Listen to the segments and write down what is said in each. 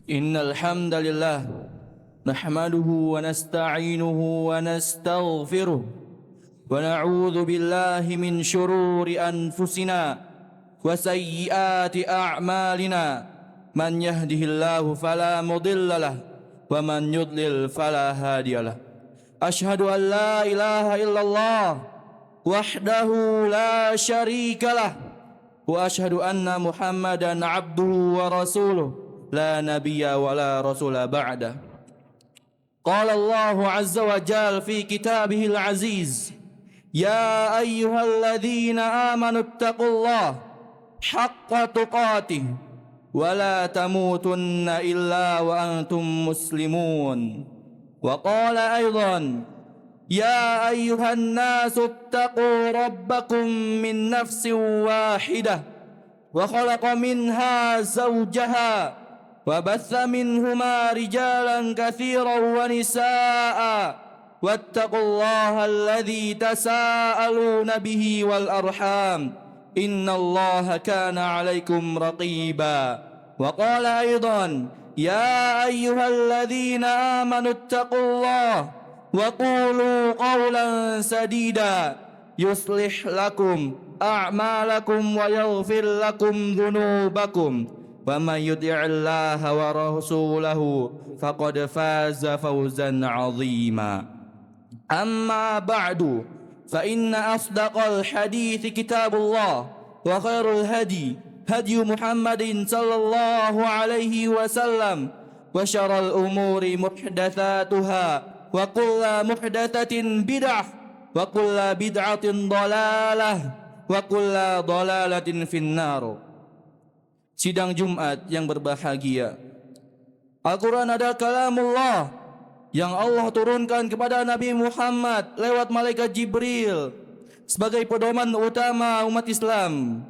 Innal hamdalillah nahmaduhu wa nasta'inuhu wa nastaghfiruh wa na'udzu billahi min shururi anfusina wa sayyiati a'malina man yahdihillahu fala mudilla lahu wa man yudlil fala hadiya lahu. Ashhadu an la ilaha illallah wahdahu la syarika lah wa ashhadu anna Muhammadan abduhu wa rasuluh la nabiyya wa la rasula ba'da. Qala Allahu azza wa jalla fi kitabihil aziz, ya ayyuhalladzina amanu ittaqullaha haqqa tuqatih wa la tamutunna illa wa antum muslimun. Wa qala aidan, ya ayyuhan nasu ittaqu rabbakum min nafsin wahidah wa khalaqa minha zawjaha wa batha minhuma rijalan katsiran wa nisaa wattaqullaha alladzi tasaaluna bihi wal arham innallaha kana 'alaikum raqiba. Wa qala aidan, ya ayyuhalladzina amanu ittaqullaha wa qulu qawlan sadida yuslih lakum a'malakum wa yaghfir lakum dhunubakum wa may yuti'illaha wa rasulahu faqad faza fawzan 'azima. Amma ba'du, fa inna asdaqal hadithi kitabullah wa khairul hadi hadi Muhammadin sallallahu alaihi wasallam wa syarrul umuri muhdatsatuha wa kullu muhdatsatin bid'ah wa kullu bid'atin dhalalah wa kullu dhalalatin finnar. Sidang Jumat yang berbahagia, Al-Quran adalah kalamullah yang Allah turunkan kepada Nabi Muhammad lewat malaikat Jibril sebagai pedoman utama umat Islam.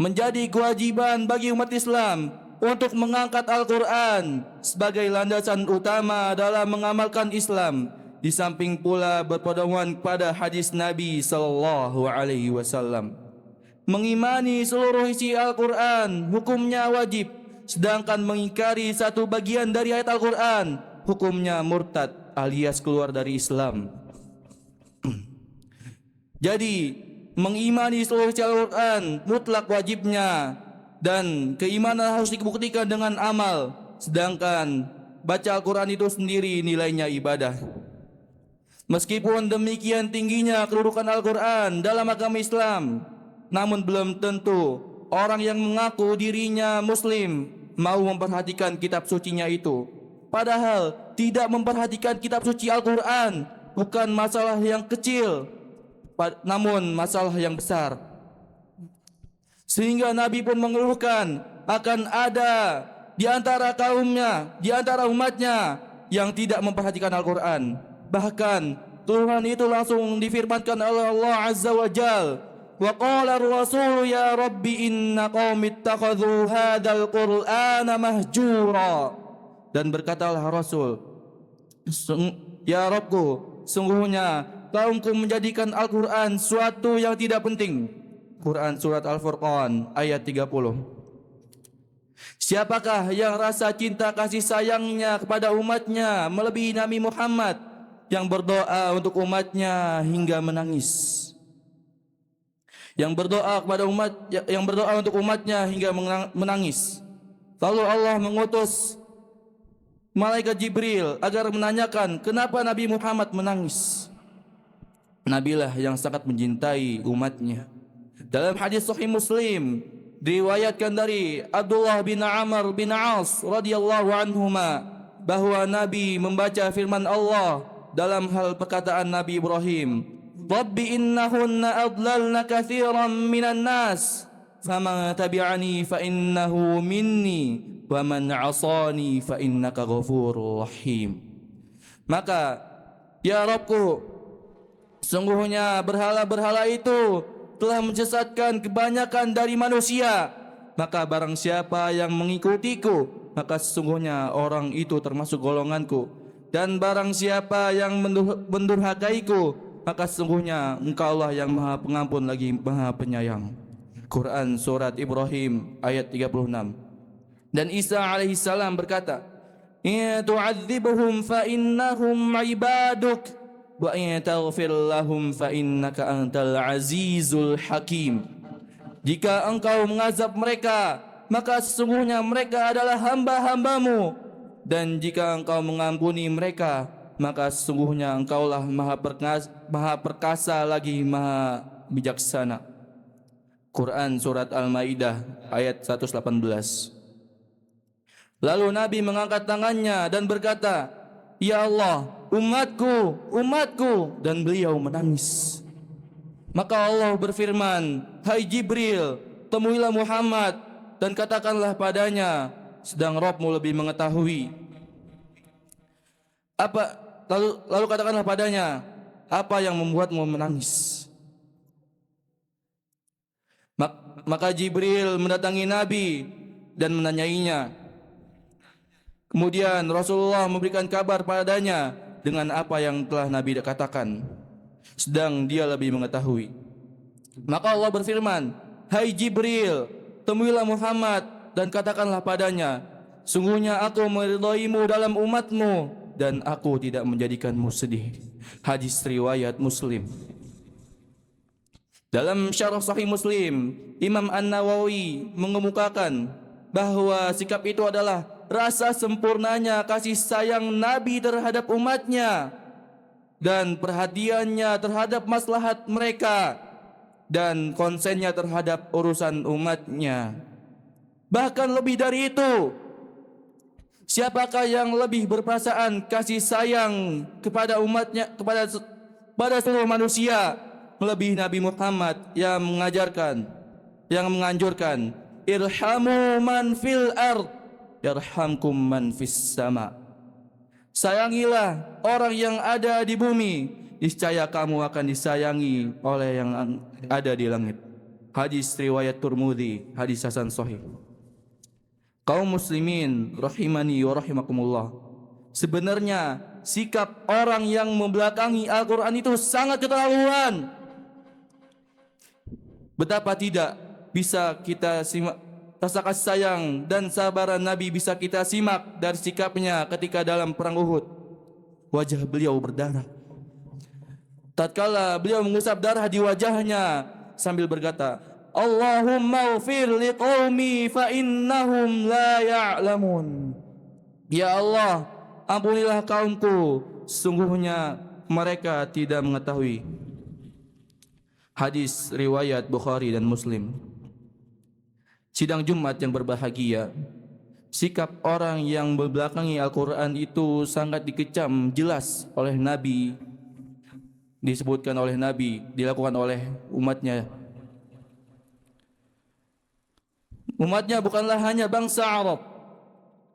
Menjadi kewajiban bagi umat Islam untuk mengangkat Al-Quran sebagai landasan utama dalam mengamalkan Islam, di samping pula berpedoman pada hadis Nabi sallallahu alaihi wasallam. Mengimani seluruh isi Al-Quran hukumnya wajib, sedangkan mengingkari satu bagian dari ayat Al-Quran hukumnya murtad alias keluar dari Islam. Jadi mengimani seluruh isi Al-Quran mutlak wajibnya, dan keimanan harus dibuktikan dengan amal, sedangkan baca Al-Quran itu sendiri nilainya ibadah. Meskipun demikian tingginya kedudukan Al-Quran dalam agama Islam, namun belum tentu orang yang mengaku dirinya muslim mau memperhatikan kitab sucinya itu. Padahal tidak memperhatikan kitab suci Al-Quran bukan masalah yang kecil, namun masalah yang besar. Sehingga Nabi pun mengeluhkan akan ada di antara kaumnya, di antara umatnya yang tidak memperhatikan Al-Quran. Bahkan Tuhan itu langsung difirmankan oleh Allah Azza wa Jalla, wa qala ar-rasul ya rabbi inna qaumi ittakhadhu hadzal qur'ana mahjura. Dan berkatalah Rasul, ya Rabbku, sungguhnya kaumku menjadikan Al-Quran suatu yang tidak penting. Quran surat Al-Furqan ayat 30. Siapakah yang rasa cinta kasih sayangnya kepada umatnya melebihi Nabi Muhammad yang berdoa untuk umatnya hingga menangis? Yang berdoa kepada umat, yang berdoa untuk umatnya hingga menangis. Lalu Allah mengutus malaikat Jibril agar menanyakan kenapa Nabi Muhammad menangis. Nabilah yang sangat mencintai umatnya. Dalam hadis Sahih Muslim diriwayatkan dari Abdullah bin Amr bin As radhiyallahu anhuma bahwa Nabi membaca firman Allah dalam hal perkataan Nabi Ibrahim, Rabbi innahunna adlalna katsiran minan nas faman tabi'ani fa innahu minni wa man 'asani fa innaka ghafurur rahim. Maka ya Rabbku, sungguhnya berhala-berhala itu telah menyesatkan kebanyakan dari manusia, maka barang siapa yang mengikutiku maka sesungguhnya orang itu termasuk golonganku, dan barang siapa yang mendurhakaiku maka sesungguhnya Engkau Allah yang Maha Pengampun lagi Maha Penyayang. Quran surat Ibrahim ayat 36. Dan Isa alaihissalam berkata, "In tu'adzibhum fa innahum 'ibaduk wa in taghfir lahum fa innaka antal azizul hakim." Jika engkau mengazab mereka, maka sesungguhnya mereka adalah hamba-hambamu, dan jika engkau mengampuni mereka, maka sesungguhnya engkaulah maha perkasa lagi maha bijaksana. Quran Surat Al-Maidah ayat 118. Lalu Nabi mengangkat tangannya dan berkata, "Ya Allah, umatku, umatku," dan beliau menangis. Maka Allah berfirman, "Hai Jibril, temuilah Muhammad dan katakanlah padanya, sedang Rabbmu lebih mengetahui." Lalu katakanlah padanya, apa yang membuatmu menangis? Maka Jibril mendatangi Nabi dan menanyainya. Kemudian Rasulullah memberikan kabar padanya dengan apa yang telah Nabi katakan, sedang dia lebih mengetahui. Maka Allah berfirman, "Hai Jibril, temuilah Muhammad dan katakanlah padanya, sungguhnya aku meridhoimu dalam umatmu dan aku tidak menjadikanmu sedih." Hadis riwayat Muslim. Dalam Syarah Sahih Muslim, Imam An-Nawawi mengemukakan bahwa sikap itu adalah rasa sempurnanya kasih sayang Nabi terhadap umatnya dan perhatiannya terhadap maslahat mereka dan konsennya terhadap urusan umatnya. Bahkan lebih dari itu, siapakah yang lebih berperasaan kasih sayang kepada umatnya, kepada seluruh manusia melebihi Nabi Muhammad yang mengajarkan, yang menganjurkan, "Irhamu man fil ard yarhamkum man fis sama." Sayangilah orang yang ada di bumi, niscaya kamu akan disayangi oleh yang ada di langit. Hadis riwayat Tirmidzi, hadis hasan sahih. Kaum muslimin rahimani wa rahimakumullah, sebenarnya sikap orang yang membelakangi Al-Quran itu sangat keterlaluan. Betapa tidak bisa kita simak rasa kasih sayang dan sabaran Nabi bisa kita simak dari sikapnya ketika dalam perang Uhud. Wajah beliau berdarah. Tatkala beliau mengusap darah di wajahnya sambil berkata, "Allahumma ighfir liqaumi fa innahum la ya'lamun." Ya Allah, ampunilah kaumku, sungguhnya mereka tidak mengetahui. Hadis riwayat Bukhari dan Muslim. Sidang Jumat yang berbahagia, sikap orang yang membelakangi Al-Quran itu sangat dikecam jelas oleh Nabi, disebutkan oleh Nabi, dilakukan oleh umatnya. Umatnya bukanlah hanya bangsa Arab,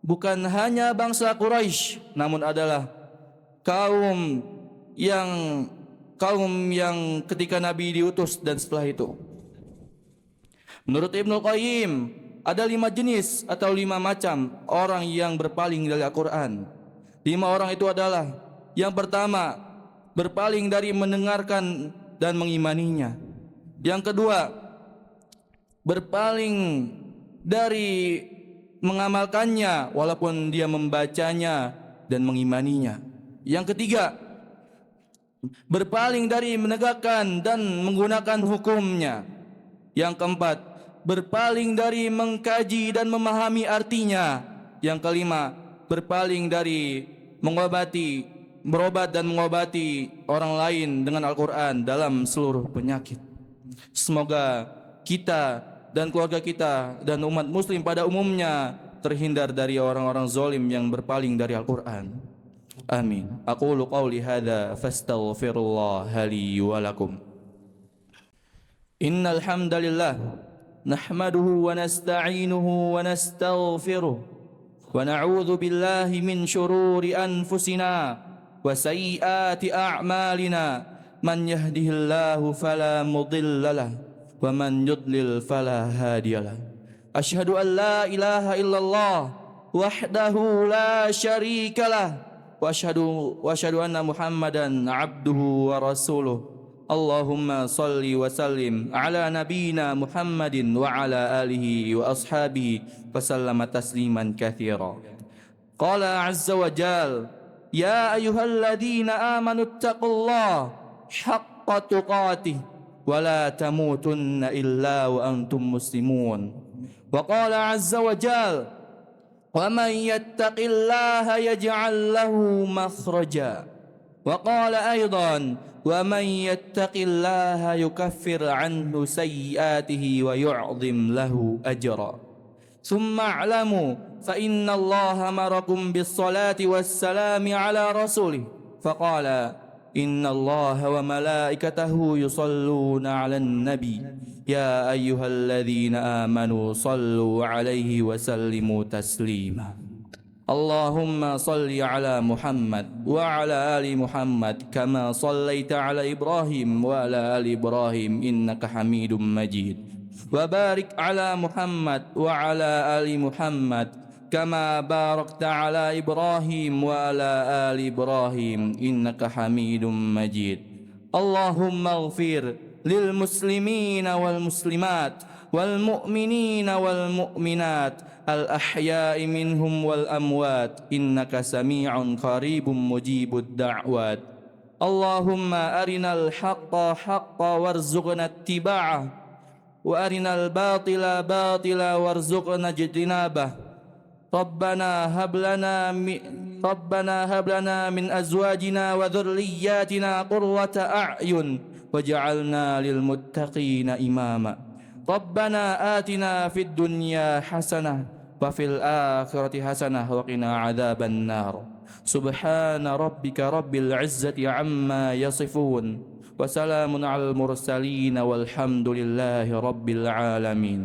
bukan hanya bangsa Quraisy, namun adalah kaum yang ketika Nabi diutus dan setelah itu. Menurut Ibnu Qayyim, ada 5 jenis atau 5 macam orang yang berpaling dari Al-Quran. 5 orang itu adalah: yang pertama, berpaling dari mendengarkan dan mengimaninya. Yang kedua, berpaling dari mengamalkannya walaupun dia membacanya dan mengimaninya. Yang ketiga, berpaling dari menegakkan dan menggunakan hukumnya. Yang keempat, berpaling dari mengkaji dan memahami artinya. Yang kelima, berpaling dari berobat dan mengobati orang lain dengan Al-Quran dalam seluruh penyakit. Semoga kita dan keluarga kita dan umat muslim pada umumnya terhindar dari orang-orang zalim yang berpaling dari Al-Quran. Amin. Aqulu qawli hadza fastaghfirullah li wa lakum. Innal hamdalillah nahmaduhu wa nasta'inuhu wa nastaghfiruh wa na'udzu billahi min syururi anfusina wa sayyiati a'malina. Man yahdihillahu fala mudilla lahu wa man yudlil fala hadiyalah. Asyhadu an la ilaha illallah wahdahu la syarikalah wa asyhadu anna Muhammadan abduhu wa rasuluh. اللهم صل وسلم على نبينا محمد وعلى آله وأصحابه وسلم تسليما كثيرا. قال عز وجل: يا أيها الذين آمنوا اتقوا الله حق تقاته ولا تموتن إلا وأنتم مسلمون. وقال عز وجل: ومن يتق الله يجعل له مخرجا. وقال أيضا: ومن يتق الله يكفر عنه سيئاته ويعظم له أجرا. ثم اعلموا فإن الله أمركم بالصلاة والسلام على رسوله فقال: إن الله وملائكته يصلون على النبي يا أيها الذين آمنوا صلوا عليه وسلموا تسليما. اللهم صل على محمد وعلى آل محمد كما صليت على إبراهيم وعلى آل إبراهيم إنك حميد مجيد. وبارك على محمد وعلى آل محمد كما باركت على إبراهيم وعلى آل إبراهيم إنك حميد مجيد. اللهم اغفر للمسلمين والمسلمات والمؤمنين والمؤمنات الأحياء منهم والأموات إنك سميع قريب مجيب الدعوات. اللهم أرنا الحق حقا وارزقنا اتباعه وأرنا الباطل باطلا وارزقنا اجتنابه. ربنا هب لنا من أزواجنا وذرياتنا قرة أعين واجعلنا للمتقين إماما. ربنا آتنا في الدنيا حسنة وفي الآخرة حسنة وقنا عذاب النار. سبحان ربك رب العزة عما يصفون وسلام على المرسلين والحمد لله رب العالمين.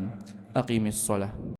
أقم الصلاة.